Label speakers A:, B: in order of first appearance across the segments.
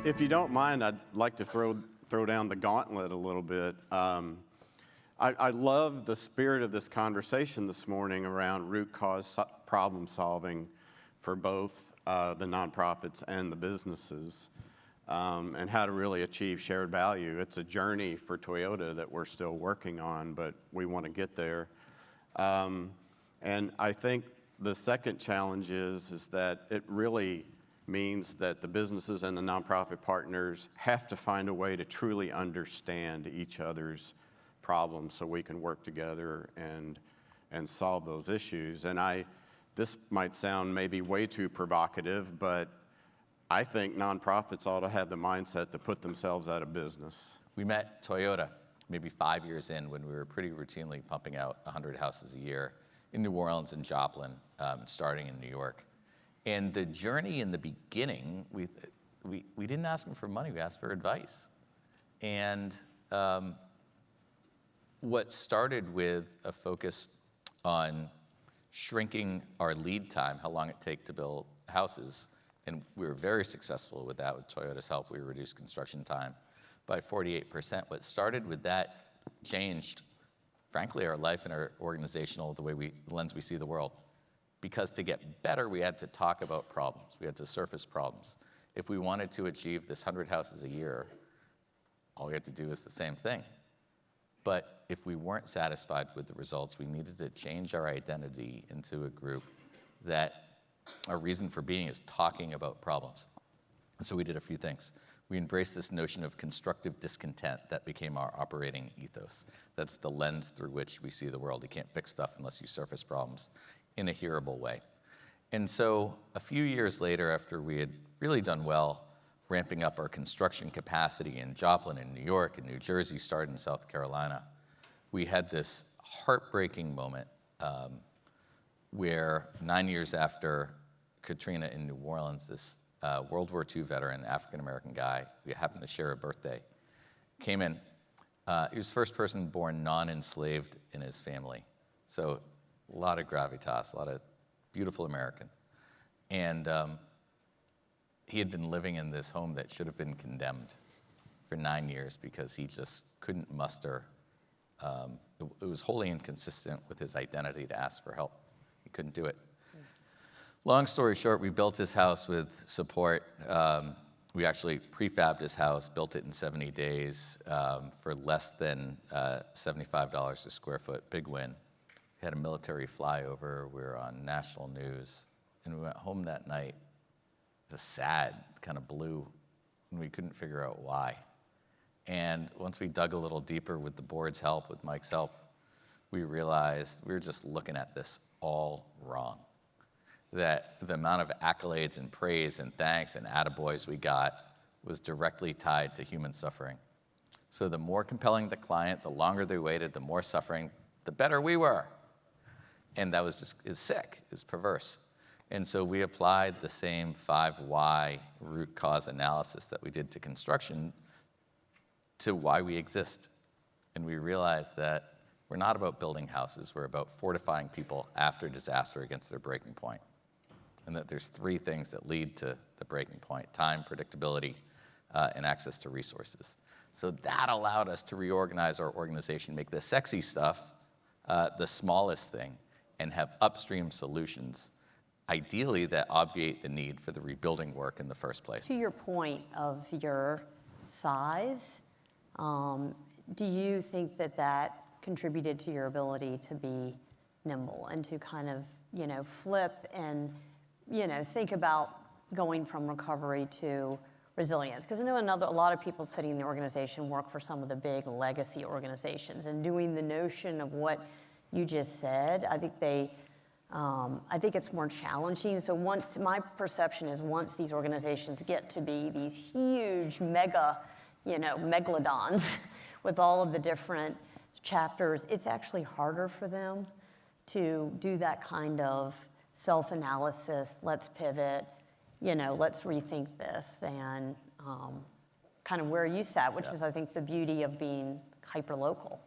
A: If you don't mind, I'd like to throw down the gauntlet a little bit. I love the spirit of this conversation this morning around root cause problem solving for both the nonprofits and the businesses, and how to really achieve shared value. It's a journey for Toyota that we're still working on, but we want to get there. And I think the second challenge is that it really means that the businesses and the nonprofit partners have to find a way to truly understand each other's problems so we can work together and solve those issues. And this might sound maybe way too provocative, but I think nonprofits ought to have the mindset to put themselves out of business.
B: We met Toyota maybe 5 years in when we were pretty routinely pumping out 100 houses a year in New Orleans and Joplin, starting in New York. And the journey in the beginning, we didn't ask them for money, we asked for advice. And what started with a focus on shrinking our lead time, how long it takes to build houses, and we were very successful with that. With Toyota's help, we reduced construction time by 48%. What started with that changed, frankly, our life and our organizational, the lens we see the world. Because to get better, we had to talk about problems. We had to surface problems. If we wanted to achieve this 100 houses a year, all we had to do is the same thing. But if we weren't satisfied with the results, we needed to change our identity into a group that our reason for being is talking about problems. And so we did a few things. We embraced this notion of constructive discontent that became our operating ethos. That's the lens through which we see the world. You can't fix stuff unless you surface problems in a hearable way. And so a few years later, after we had really done well, ramping up our construction capacity in Joplin, in New York, and New Jersey, started in South Carolina, we had this heartbreaking moment where 9 years after Katrina in New Orleans, this World War II veteran, African-American guy, we happened to share a birthday, came in. He was the first person born non-enslaved in his family. So a lot of gravitas, a lot of beautiful American. And he had been living in this home that should have been condemned for 9 years because he just couldn't muster. It was wholly inconsistent with his identity to ask for help. He couldn't do it. Long story short, we built his house with support. We actually prefabbed his house, built it in 70 days for less than $75 a square foot, big win. We had a military flyover, we were on national news, and we went home that night, just sad, kind of blue, and we couldn't figure out why. And once we dug a little deeper with the board's help, with Mike's help, we realized we were just looking at this all wrong. That the amount of accolades and praise and thanks and attaboys we got was directly tied to human suffering. So the more compelling the client, the longer they waited, the more suffering, the better we were. And that was just, is sick, is perverse. And so we applied the same 5 why root cause analysis that we did to construction to why we exist. And we realized that we're not about building houses, we're about fortifying people after disaster against their breaking point. And that there's 3 things that lead to the breaking point: time, predictability, and access to resources. So that allowed us to reorganize our organization, make the sexy stuff the smallest thing, and have upstream solutions, ideally that obviate the need for the rebuilding work in the first place.
C: To your point of your size, do you think that that contributed to your ability to be nimble and to kind of, flip and, think about going from recovery to resilience? Because I know a lot of people sitting in the organization work for some of the big legacy organizations, and doing the notion of what you just said, I think it's more challenging. So my perception is once these organizations get to be these huge megalodons with all of the different chapters, it's actually harder for them to do that kind of self-analysis, let's pivot, let's rethink this, than kind of where you sat, which is, I think, the beauty of being hyper-local.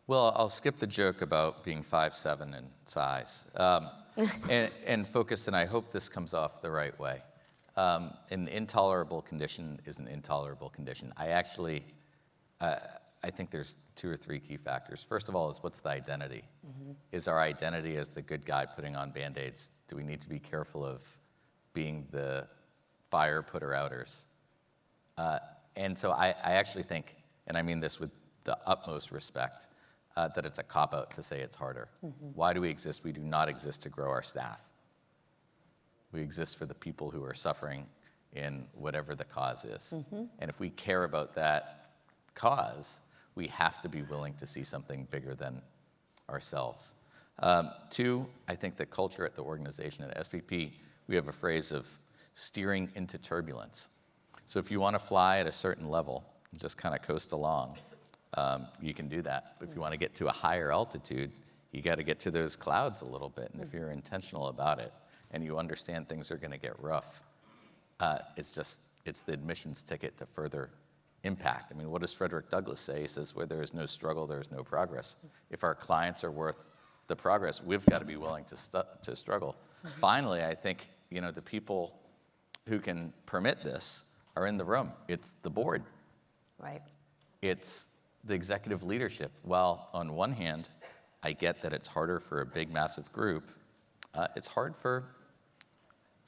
B: Well, I'll skip the joke about being 5'7" in size and focus, and I hope this comes off the right way. An intolerable condition is an intolerable condition. I think there's 2 or 3 key factors. First of all is what's the identity? Is our identity as the good guy putting on Band-Aids? Do we need to be careful of being the fire putter-outers? And so I actually think, and I mean this with the utmost respect, that it's a cop-out to say it's harder. Why do we exist? We do not exist to grow our staff. We exist for the people who are suffering in whatever the cause is. And if we care about that cause, we have to be willing to see something bigger than ourselves. 2, I think the culture at the organization at SPP, we have a phrase of steering into turbulence. So if you want to fly at a certain level, just kind of coast along, you can do that. But if you want to get to a higher altitude, you got to get to those clouds a little bit. And if you're intentional about it and you understand things are going to get rough, it's the admissions ticket to further impact. I mean, what does Frederick Douglass say? He says, where there is no struggle, there is no progress. If our clients are worth the progress, we've got to be willing to struggle. Finally, I think, the people who can permit this are in the room. It's the board.
C: Right.
B: It's the executive leadership. While on one hand, I get that it's harder for a big, massive group, it's hard for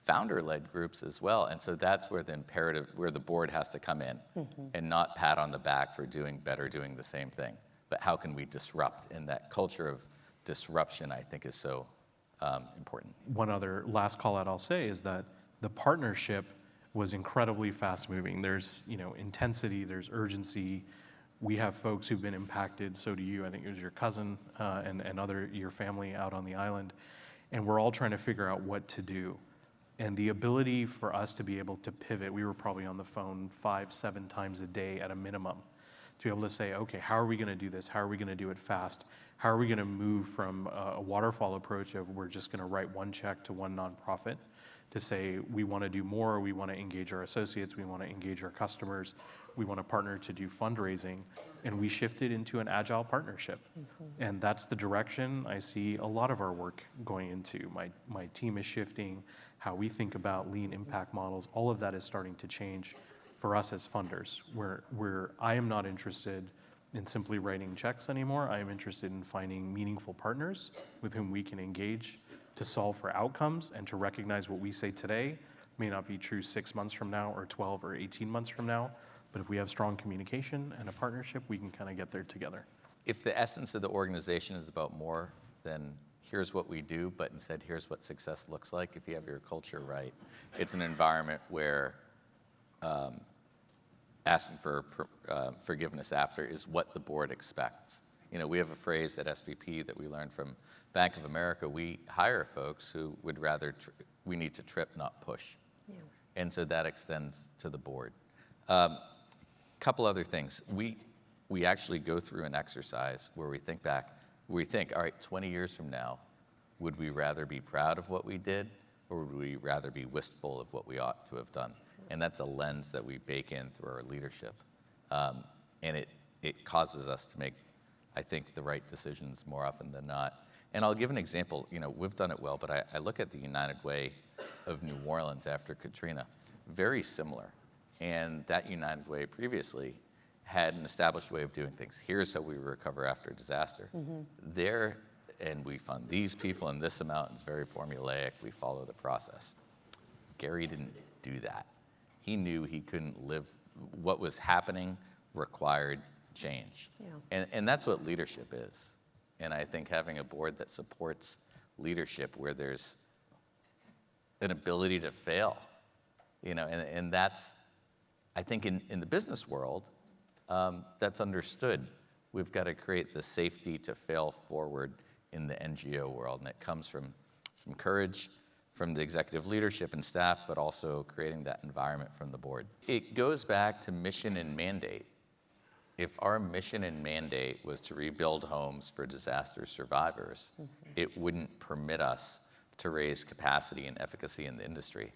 B: founder-led groups as well. And so that's where the board has to come in and not pat on the back for doing better, doing the same thing. But how can we disrupt? And that culture of disruption, I think, is so important.
D: One other last call out I'll say is that the partnership was incredibly fast moving. There's, intensity, there's urgency. We have folks who've been impacted, so do you. I think it was your cousin and your family out on the island. And we're all trying to figure out what to do. And the ability for us to be able to pivot, we were probably on the phone 5-7 times a day at a minimum, to be able to say, okay, how are we going to do this? How are we going to do it fast? How are we going to move from a waterfall approach of we're just going to write one check to one nonprofit to say we want to do more, we want to engage our associates, we want to engage our customers, we want to partner to do fundraising, and we shifted into an agile partnership. And that's the direction I see a lot of our work going into. My team is shifting, how we think about lean impact models, all of that is starting to change for us as funders, where I am not interested in simply writing checks anymore. I am interested in finding meaningful partners with whom we can engage to solve for outcomes and to recognize what we say today may not be true 6 months from now or 12 or 18 months from now. But if we have strong communication and a partnership, we can kind of get there together.
B: If the essence of the organization is about more than here's what we do, but instead here's what success looks like, if you have your culture right, it's an environment where asking for forgiveness after is what the board expects. We have a phrase at SPP that we learned from Bank of America. We hire folks who would rather, we need to trip, not push. Yeah. And so that extends to the board. Couple other things. We actually go through an exercise where we think back, all right, 20 years from now, would we rather be proud of what we did, or would we rather be wistful of what we ought to have done? And that's a lens that we bake in through our leadership. And it causes us to make, I think, the right decisions more often than not. And I'll give an example. We've done it well, but I look at the United Way of New Orleans after Katrina, very similar. And that United Way previously had an established way of doing things. Here's how we recover after a disaster. There, and we fund these people in this amount, it's very formulaic, we follow the process. Gary didn't do that. He knew he couldn't live, what was happening required change. Yeah. And that's what leadership is. And I think having a board that supports leadership where there's an ability to fail, and that's, I think in the business world, that's understood. We've got to create the safety to fail forward in the NGO world, and it comes from some courage from the executive leadership and staff, but also creating that environment from the board. It goes back to mission and mandate. If our mission and mandate was to rebuild homes for disaster survivors, it wouldn't permit us to raise capacity and efficacy in the industry.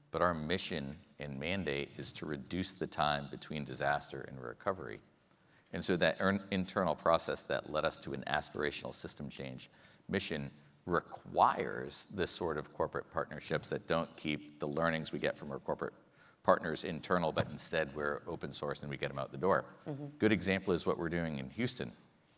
B: But our mission and mandate is to reduce the time between disaster and recovery. And so that internal process that led us to an aspirational system change mission requires this sort of corporate partnerships that don't keep the learnings we get from our corporate partners internal, but instead we're open source and we get them out the door. Good example is what we're doing in Houston.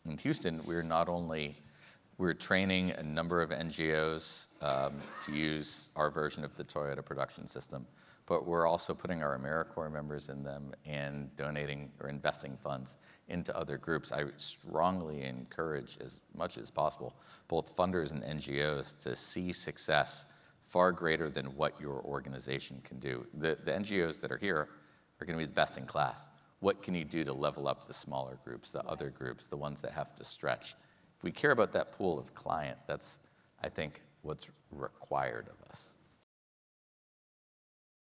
B: In Houston, we're training a number of NGOs to use our version of the Toyota production system, but we're also putting our AmeriCorps members in them and donating or investing funds into other groups. I strongly encourage, as much as possible, both funders and NGOs to see success far greater than what your organization can do. The NGOs that are here are going to be the best in class. What can you do to level up the smaller groups, the other groups, the ones that have to stretch? If we care about that pool of client, that's, I think, what's required of us.